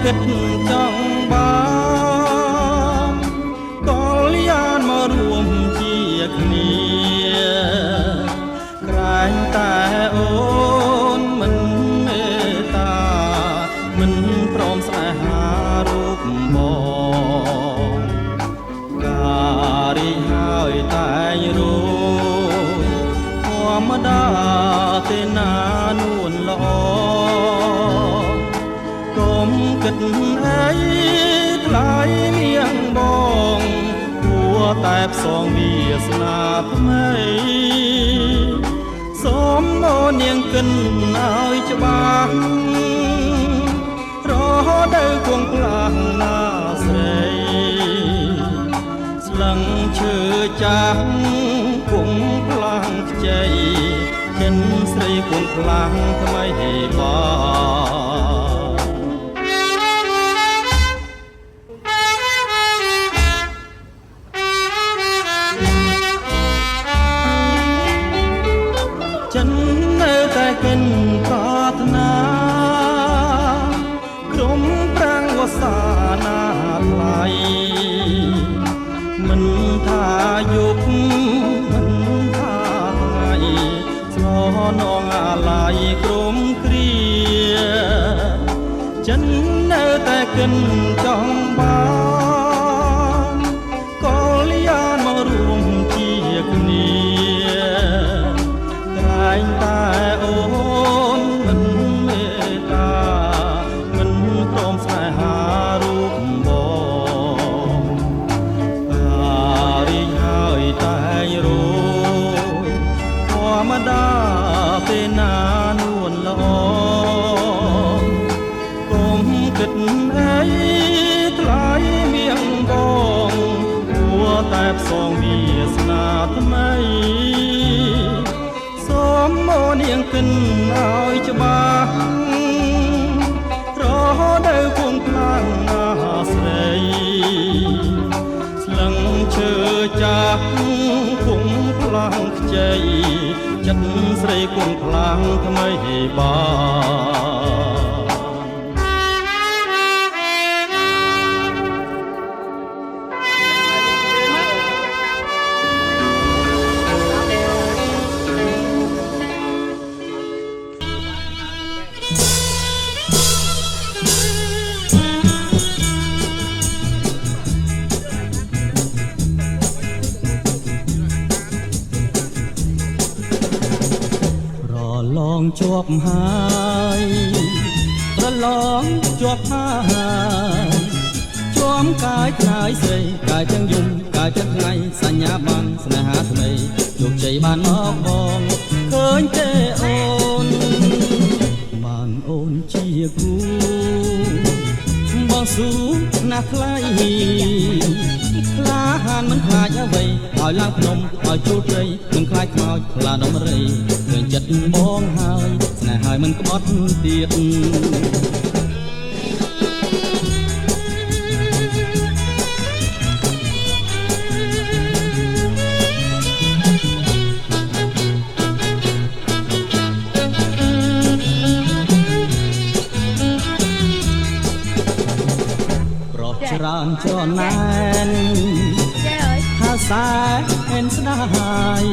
គិតចង់បានក៏លៀនមករួមជាគ្នាក្រែងតែអូនមិនមេត្តាមិនព្រមស្នេហារូបបងការរីហើយតែងរួយធម្មតាទេណានួនល្អកុំគិតអីថ្លៃលៀងបងគួរតែផ្សងវាសនាថ្មីសូមអូននាងគិនឲ្យច្បាស់រហូតដល់គង់ផ្លាស់ណាស្រីស្លឹងឈើចាស់គង់ផ្លាំងខ្ចីចិនស្រីគង់ផ្លាំងថ្មីបាចិននៅតែកិនប្រាថ្នាក្រុមប្រាំងវសានាថ្លៃមិនថាយុគមិនថាថ្ងៃស្លោនងអាឡ័យក្រុមគ្រាចិននៅតែកិនចង់បានក៏លៀនមករួមជាគ្នាក្រែងតែអូនមិនមេត្តាមិនព្រមស្នេហារូបបងរីងហើយតែងរួយធម្មតាទេណានួនល្អកុំគិតអីថ្លៃមៀងបងគួរតែផ្សងវាសនាថ្មីសូមអូននាងគិនឲ្យច្បាស់រហូតដល់គង់ខ្លាំងណាស្រីស្លឹងឈើចាស់គង់ផ្លាំងខ្ចីចិត្តស្រីគង់ផ្លាំងថ្មីបាឡងជាប់ហើយប្រឡងជាប់ហើយជាប់កាយថ្ងៃស្រីកាយទាំងយំកាយទាំងថ្ងៃសញ្ញាបានស្នេហាថ្មីជោគជ័យបានមកបងឃើញទេអូនបានអូនជាគូបងស៊ូណាស់ថ្លៃខ្លាហានមិនខ្លាចអ្វីឲ្យឡើងភ្នំឲ្យជួលត្រីមិនខ្លាចខ្មោចខ្លាដំរីឃើញចិត្តបងហើយស្នេហ៍ហើយមិនក្បត់ទៀតប្រុសច្រើនច្រណែនហើយសែនស្ដាយ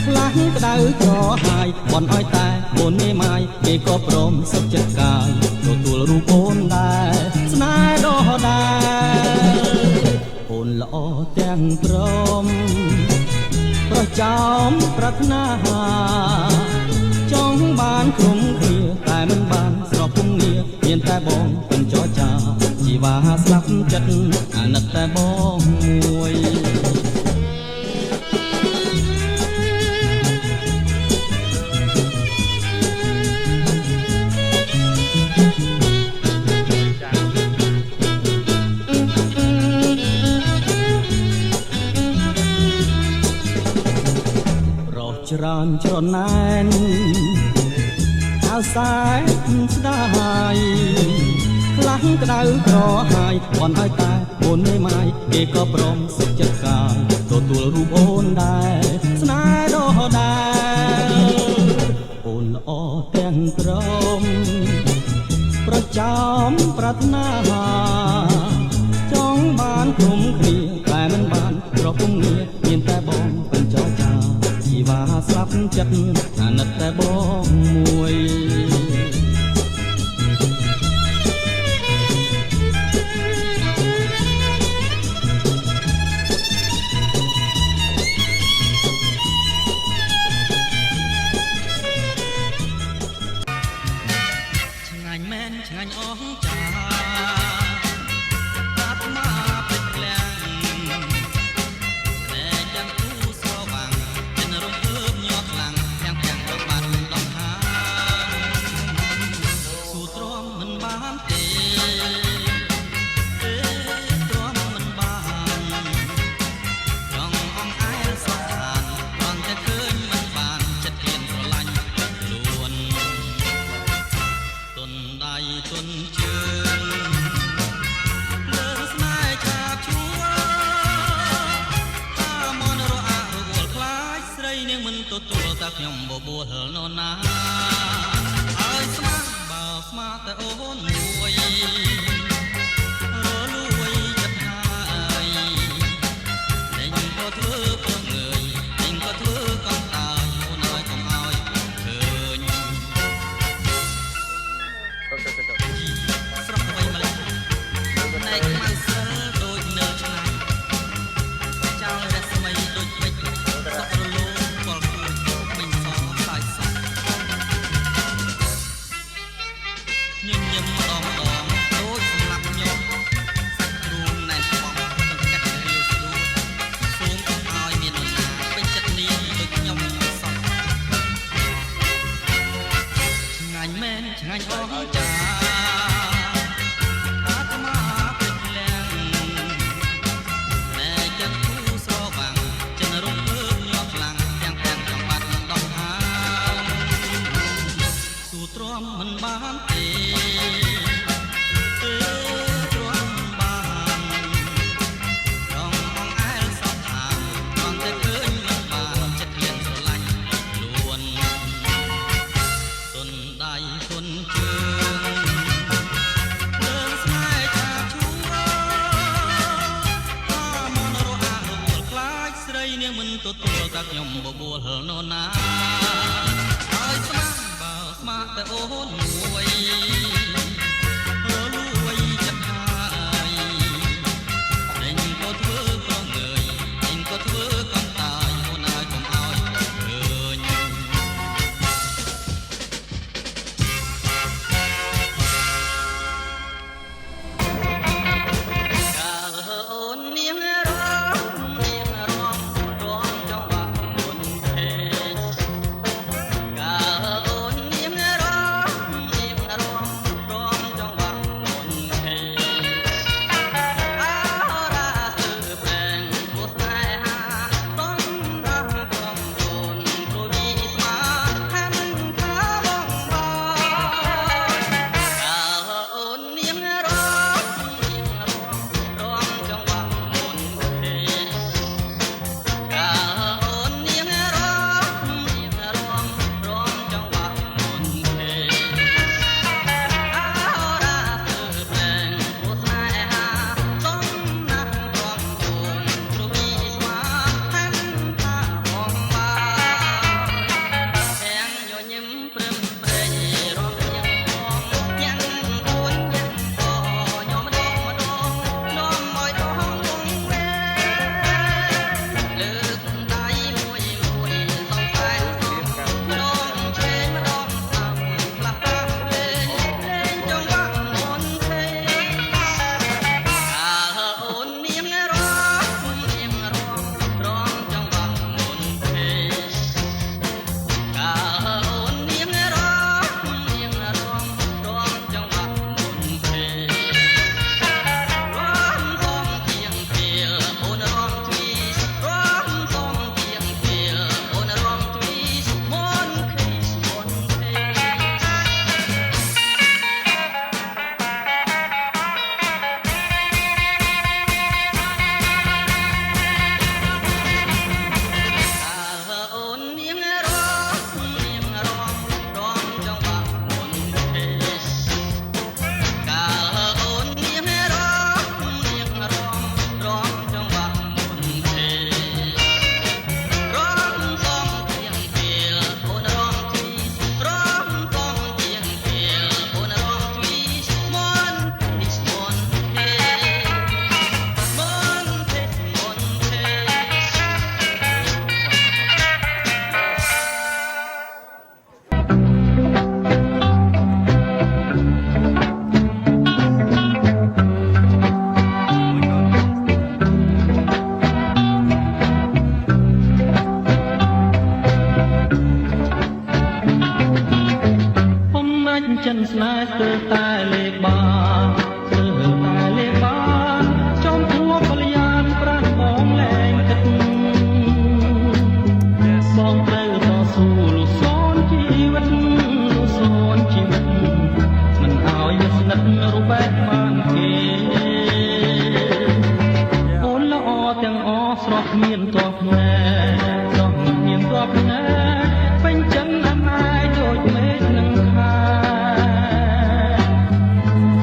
ផ្លាស់ក្តៅក្រហាយបន់ឲ្យតែអូនមេម៉ាយគេក៏ព្រមសុខចិត្តកាយទទួលរូបអូនដែរស្នេហ៍ដោះដែរអូនល្អទាំងព្រមប្រចាំប្រាថ្នាចង់បានក្រុមគ្នាតែមិនបានស្របពុំងារមានតែបងមិនចរចាជីវ៉ាស្លាប់ចិត្តអាណិតតែបងមួយច្រើនច្រណែនហើយសែនស្ដាយខ្លាំងក្តៅក្រហាយបន់ឲ្យតែអូនមេម៉ាយគេក៏ព្រមសុខចិត្តកាយទទួលរូបអូនដែរស្នេហ៍ដោះដែរអូនល្អទាំងក្រម ប្រចាំប្រាថ្នាចង់បានគុំគ្នាតែមិនបានប្រពំងារមានតែបងបញ្ចោចាជីវ៉ាស្លាប់ចិត្តអាណិតតែបងមួយឆ្ងាញ់មែនឆ្ងាញ់អស់ចាអាត្មាពេចក្លាំងតែចាំគូស្រវាំងចិនរំភើបញាត់ខ្លាំងទាំងរបាត់ដំហាស៊ូទ្រាំមិនបានទេទ្រាំមិនបានចង់អង្អែលសោកខានគ្រាន់តែឃើញមិនបានចិត្តហ៊ានស្រឡាញ់ខ្លួនទុនដៃទុនជើងមើលស្នេហ៍ឆាបឈួរតាមនរអារវល់ខ្លាចស្រីនាងមិនទទួលតែខ្ញុំបបួលនរណាហើយស្មាបើស្មាតែអូនមួយរលួយចិត្តហើយតែញក៏ធ្វើពងងើយតែញក៏ធ្វើកំតាយអូនហើយកុំឲ្យឃើញស្រស់ទៅវិញម្លេះតែខ្មៅសិលដូចនៅឆ្នាំចោលរស្មីដូចពេជ្រសក់រលោងពលគួយមិញសសាយសាញញឹមម្ដងដូចសម្រាប់ខ្ញុំសាច់គ្រូណែនបងមិនកាត់រាវស្ដួលសូមកុំឲ្យមាននរណាពេញចិត្តនាងដូចខ្ញុំសោះឆ្ងាញ់មែនឆ្ងាញ់អស់ចាអាត្មាពេចក្លាំងតែចិត្តគូស្រវាំងចិនរំភើបញាត់ខ្លាំងទាំងចង់បាត់ដំហាស៊ូទ្រាំមិនបានទេទ្រាំមិនបានចង់អង្អែលសោកខានគ្រាន់តែឃើញមិនបានចិត្តហ៊ានស្រឡាញ់ខ្លួនទុនដៃទុនជើងលើស្នេហ៍ឆាបឈួរតាមនរអារវល់ខ្លាចស្រីនាងមិនទទួលតែខ្ញុំបបួលនរណាហើយស្មាបើស្មាតែអូនមួយរលួយចិត្តហើយតែញក៏ធ្វើប្រងើយតែញក៏ធ្វើកំតាយអូនហើយកុំឲ្យឃើញកាលអូននាងរំរំចង់បាក់មុនទេកាលអូននាងរំ ចិនស្នេហ៍ស្ទើរតែលេបបានស្ទើរតែលេបបានចំពោះកល្យានប្រាណបងលែងគិតបងត្រូវតស៊ូលុសនជីវិតលុសនជីវិតមិនឲ្យវាស្និទ្ធរូបបែបបានគេអូនល្អទាំងអស្រស់មានតបណែស្រស់មានតបណែពេញចិនអំណាយដូចមេឃនឹងខា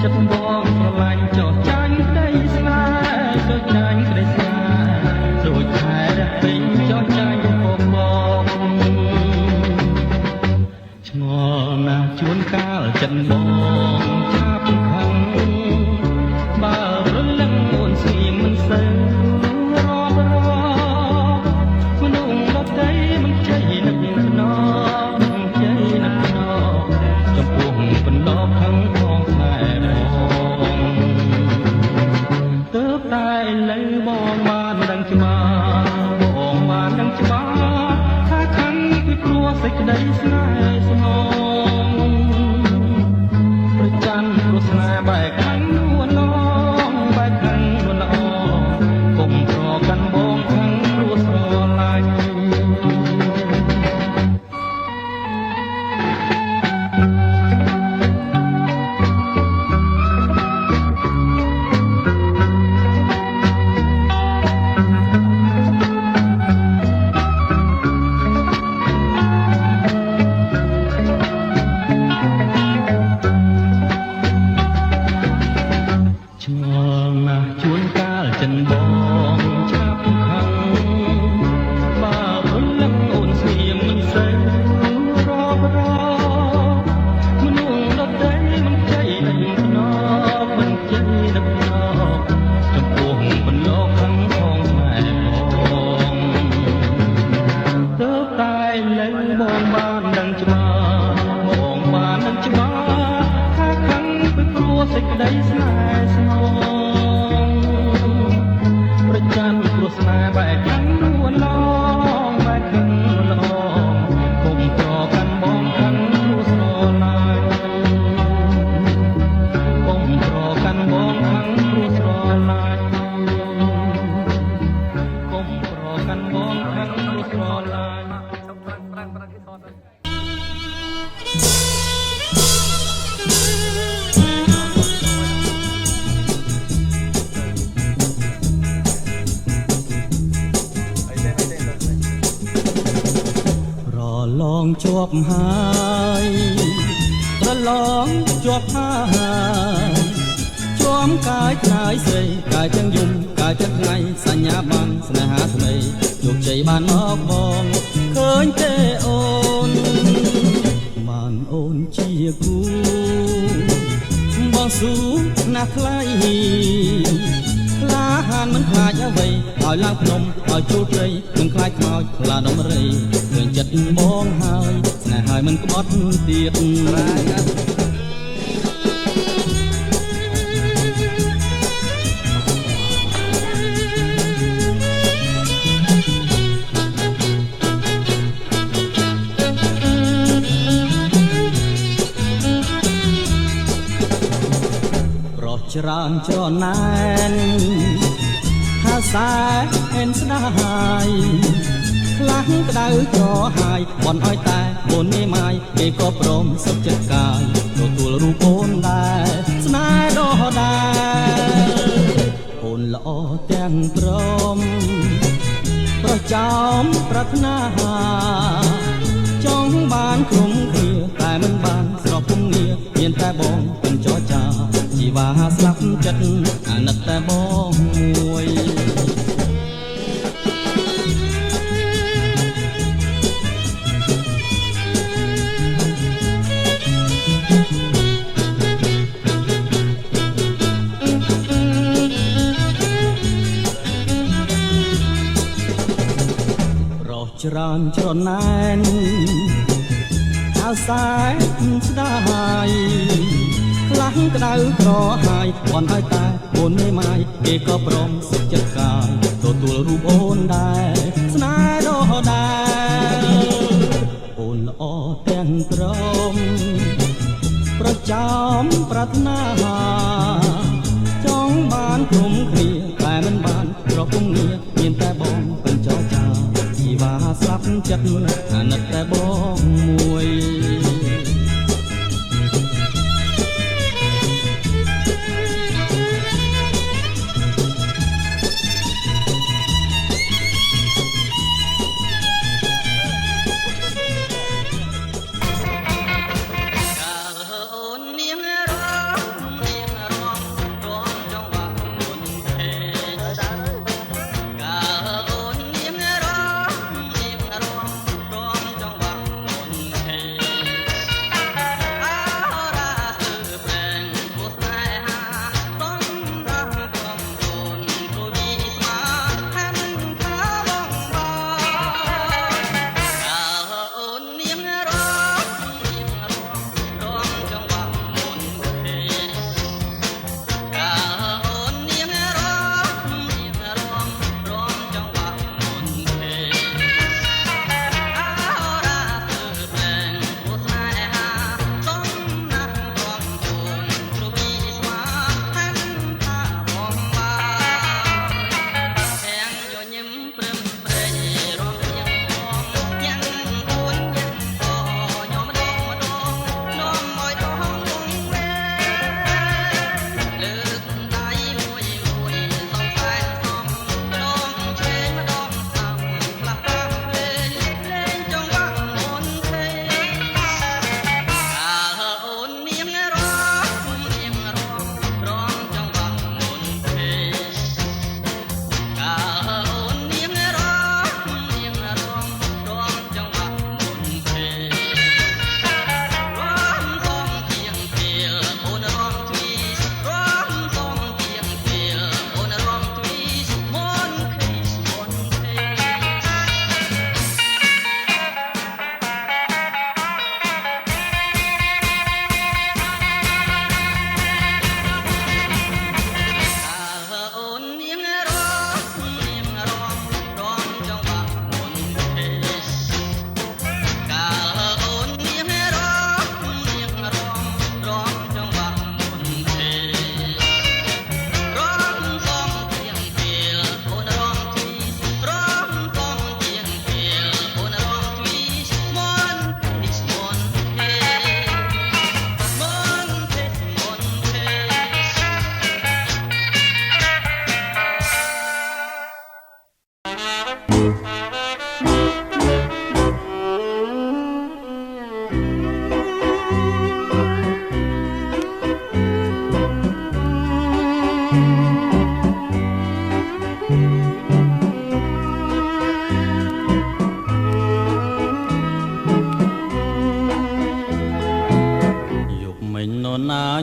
ចិត្តបងស្រឡាញ់ចោះចាញ់ក្តីស្នេហ៍ចោះចាញ់ក្តីស្នេហ៍ដូចខែរះពេញចោះចាញ់ពពកឆ្ងល់ណាស់ជួនកាលចិត្តបងឆាប់ខឹងបើរលឹងអូនស្ងៀមមិនសូវរាប់រកមនុស្សដទៃមិនជ័យនឹកភ្នំជ័យនឹកភ្នំចំពោះបណ្ដោខឹងផងខ្សែបងទើបតែឥឡូវបងបានដឹងច្បាស់បងបានដឹងច្បាស់ថាខឹងពីព្រោះសេចក្តីស្នេហ៍ស្នងប្រច័ណ្ឌព្រោះស្នេហ៍បែកខឹងនួនឡងបែកខឹងនួនល្អកុំប្រកាន់បងខឹងព្រោះស្រឡាញ់ឆ្ងល់ណាស់ជួនកាលចិនបងឆាប់ខឹងបើព្រលឹងអូនស្ងៀមមិនសូវរាប់រកមនុស្សដទៃមិនជ័យនឹកភ្នំមិនជ័យនឹកភ្នំចំពោះបណ្ដោខឹងផងស្នេហ៍បងទើបតែឥឡូវបងបានដឹងច្បាស់បងបានដឹងច្បាស់ថាខឹងពីព្រោះសេចក្តីស្នេហ៍ស្នងប្រច័ណ្ឌព្រោះស្នេហ៍បែកខឹងនួនឡងបែកខឹងនួនឡងកុំប្រកាន់បងខឹងព្រោះស្រឡាញ់កុំប្រកាន់បងខឹងព្រោះស្រឡាញ់កុំប្រកាន់បងខឹងព្រោះស្រឡាញ់ប្រឡងជាប់ហើយប្រឡងជាប់ហើយជាប់កាយឆ្នៃស្រីកាយទាំងយំកាយទាំងថ្ងៃសញ្ញាបានស្នេហាស្នេហ៍ជោគជ័យបានមកបងឃើញទេអូនបានអូនជាគូបងស៊ូណាស់ថ្លៃក្លាហានមិនខ្លាចអ្វីឲ្យឡើងភ្នំឲ្យជួលព្រៃមិនខ្លាចខ្មោចខ្លាដុំរីឃើញចិត្តបងហើយស្នេហ៍ហើយមិនក្បត់ទៀតច្រើនច្រណែនថាសែនស្ដាយខ្លាំងក្តៅក្រហាយបន់ឲ្យតែអូនមេម៉ាយគេក៏ព្រមសុខចិត្តកាយទទួលរូបអូនដែរស្នេហ៍ដដែលអូនល្អទាំងព្រមប្រចំប្រាថ្នាចង់បានក្រុមគ្នាតែមិនបានស្របពុំងារមានតែបងពេញចរចាជីវ៉ាស្លាប់ចិត្តអាណិតតែបងមួយច្រើនច្រណែនថាសែនស្ដាយខ្លាំងក្តៅក្រហាយបន់ឲ្យតែអូនមេម៉ាយគេក៏ព្រមសុខចិត្តកាយទទួលរូបអូនដែរស្នេហ៍ដដែលអូនល្អទាំងព្រមប្រ ប្រចាំប្រាថ្នាចង់បានគុំគ្នាតែមិនបានប្រពំងារមានតែបងពេញចរចាជីវ៉ាស្លាប់ចិត្តអាណិតតែបងមួយ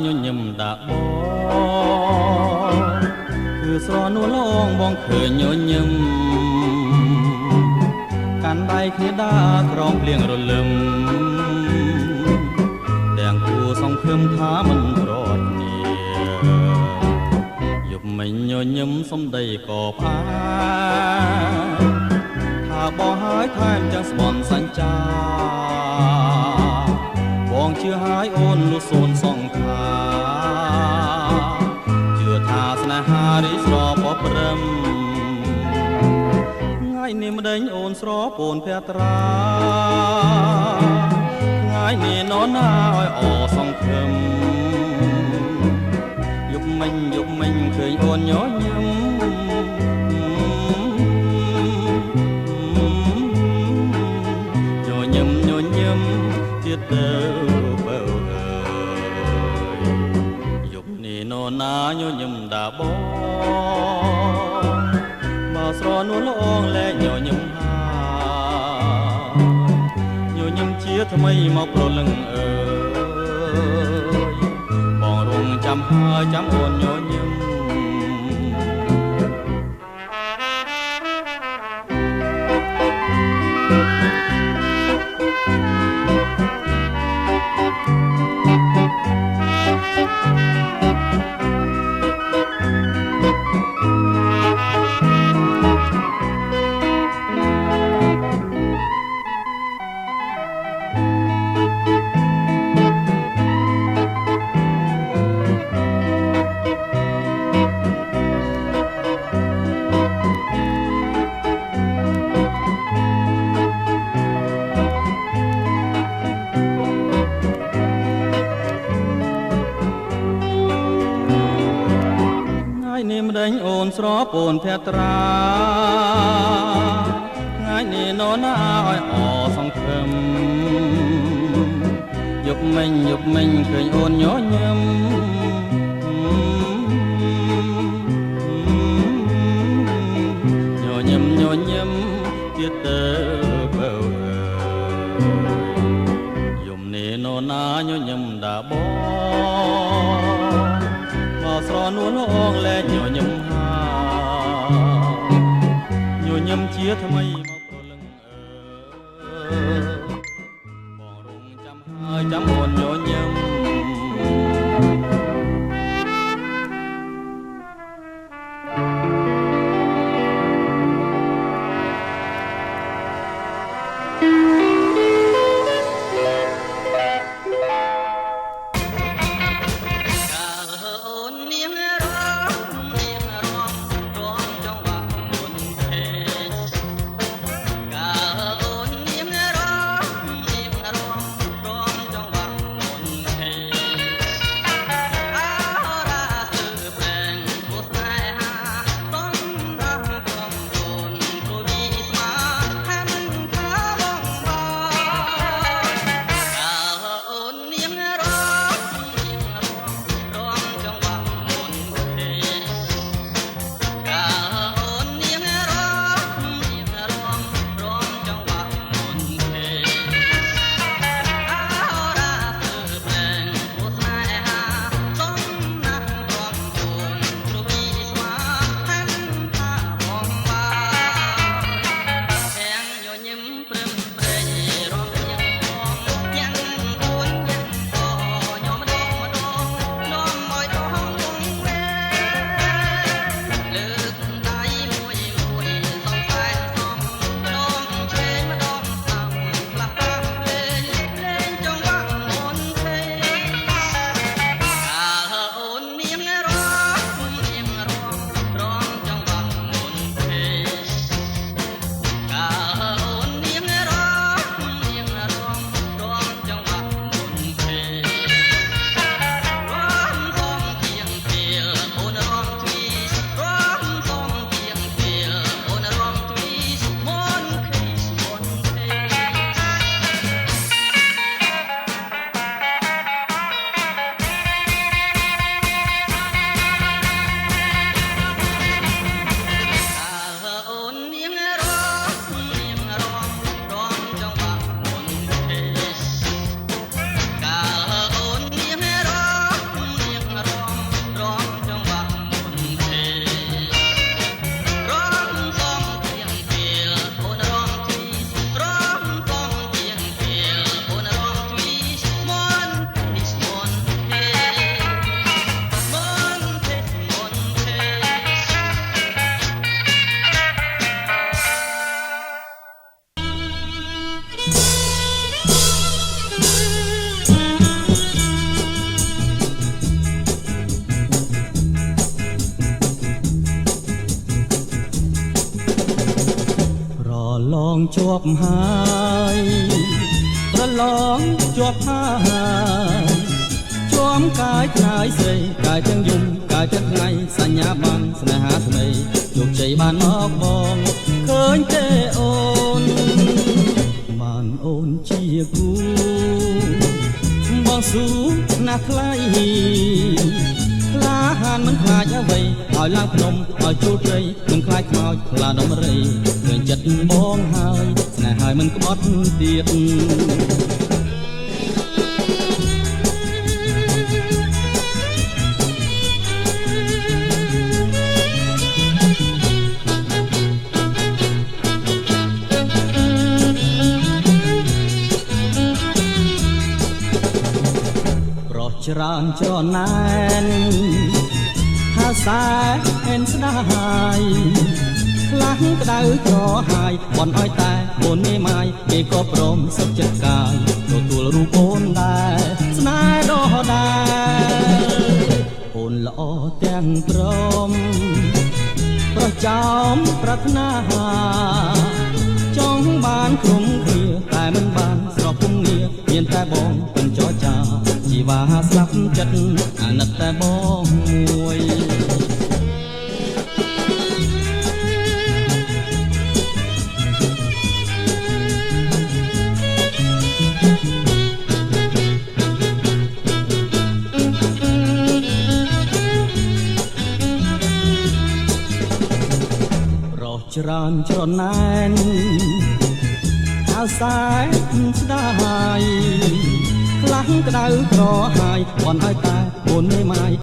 ញញឹមដាក់បងគឺស្រនួលងបងឃើញញញឹមកាន់ដៃគ្នាដើរក្រោមភ្លៀងរលឹមទាំងគួសង្ឃឹមថាមិនប្រត់នីយប់មិញញញឹមសំដីក៏ផ្អាថាបងហើយថែមទាំងស្បន់សញ្ចាបងជឿហើយអូនលុះសូនសង្ខាជឿថាស្នេហារីស្រពព្រឹមថ្ងៃនេះម្ដេចអូនស្រពោនភត្រាថ្ងៃនេះនរណាឲ្យអសង្ឃឹមយប់មិញឃើញអូនញញឹមញញឹមទៀតទៅបើអើយយប់នេះនរណាញញឹមដាបងមកស្រនួលអងលែងញញឹមហើយញញឹមជាថ្មីមកប្រលឹងអើយបងរងចាំហើយចាំអូនញញឹម ស្រពោនភត្រាថ្ងៃនេះនរណាឲ្យអសង្ឃឹមយប់មិញឃើញអូនញញឹមញញឹមទៀតទៅបើយំនេះនរណាញញឹមដាបងស្រនួនអងលែងញញឹមហាញញឹមជាថ្មីមកប្រលឹងបងរងចាំហើយចាំអូនញញឹមជាប់ហើយប្រឡងជាប់ហើយជាប់កាយខ្នាយស្រីកាយទាំងយំកាយទាំងថ្ងៃសញ្ញាបានស្នេហាថ្មីជោគជ័យបានមកបងឃើញទេអូនបានអូនជាគូបងស៊ូណាស់ថ្លៃក្លាហានមិនខ្លាចអ្វីឲ្យឡើងភ្នំឲ្យជួលត្រីមិនខ្លាចខ្មោចខ្លាដំរីឃើញចិត្តបងហើយស្នេហ៍ហើយមិនក្បត់ទៀតច្រើនច្រណែនហាសែនស្ដាយខ្លាំងក្តៅក្រហាយបន់ឲ្យតែអូនមេម៉ាយគេក៏ព្រមសុខចិត្តកាយទទួលរូបអូនដែរស្នេហ៍ដោះដែរអូនល្អទាំងព្រមប្រចំប្រាថ្នាចង់បានក្រុមគ្នាតែមិនបានស្របពុំងារមានតែបងមិនចរចាជីវ៉ាស្លាប់ចិត្តអាណិតតែបងមួយ ច្រើនច្រណែនអាសែស្ដាយខ្លាំងក្តៅក្រហាយបន់ឲ្យតែបុនមេម៉ាយ